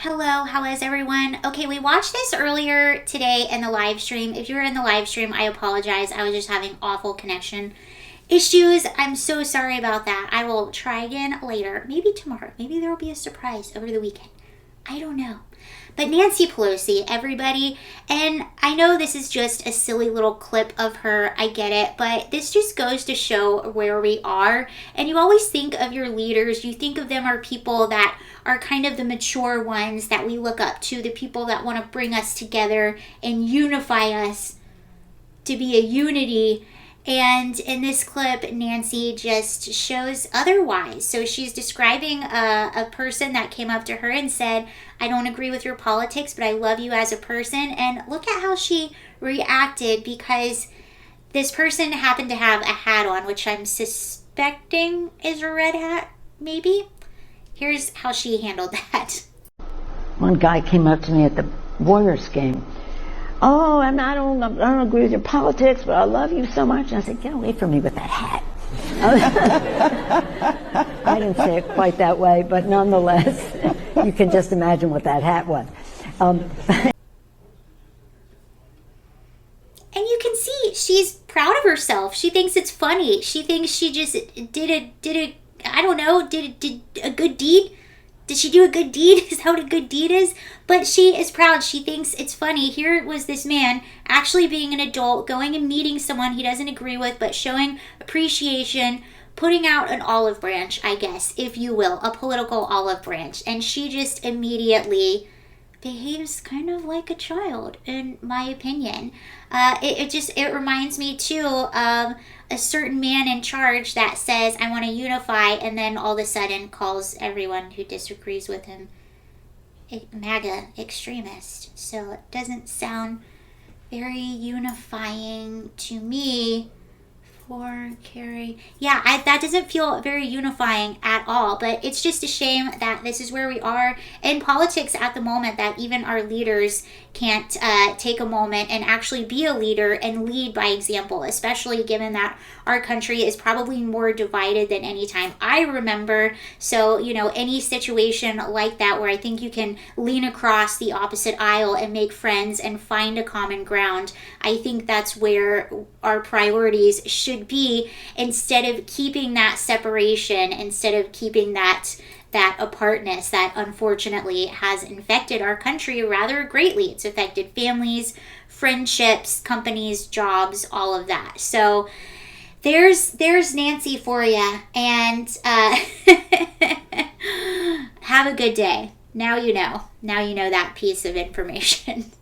Hello, how is everyone? Okay, we watched this earlier today in the live stream. If you were in the live stream, I apologize. I was just having awful connection issues. I'm so sorry about that. I will try again later. Maybe tomorrow. Maybe there will be a surprise over the weekend. I don't know. But Nancy Pelosi, everybody, and I know this is just a silly little clip of her, I get it, but this just goes to show where we are. And you always think of your leaders, you think of them are people that are kind of the mature ones that we look up to, the people that want to bring us together and unify us to be a unity. And in this clip, Nancy just shows otherwise. So she's describing a person that came up to her and said, I don't agree with your politics, but I love you as a person. And look at how she reacted, because this person happened to have a hat on, which I'm suspecting is a red hat, maybe. Here's how she handled that. One guy came up to me at the Warriors game. Oh, I don't agree with your politics, but I love you so much. And I said, get away from me with that hat. I didn't say it quite that way, but nonetheless, you can just imagine what that hat was. And you can see she's proud of herself. She thinks it's funny. She thinks she just did a good deed. Did she do a good deed? Is that what a good deed is? But she is proud. She thinks it's funny. Here was this man actually being an adult, going and meeting someone he doesn't agree with, but showing appreciation, putting out an olive branch, I guess, if you will, a political olive branch. And she just immediately behaves kind of like a child, in my opinion. It reminds me too of a certain man in charge that says, I want to unify, and then all of a sudden calls everyone who disagrees with him a MAGA extremist. So it doesn't sound very unifying to me. For Carrie. Yeah, that doesn't feel very unifying at all, but it's just a shame that this is where we are in politics at the moment, that even our leaders can't take a moment and actually be a leader and lead by example, especially given that our country is probably more divided than any time I remember. So, any situation like that where I think you can lean across the opposite aisle and make friends and find a common ground, I think that's where our priorities should be, instead of keeping that separation, instead of keeping that apartness that unfortunately has infected our country rather greatly. It's affected families, friendships, companies, jobs, all of that. So there's Nancy for you, and have a good day. Now you know that piece of information.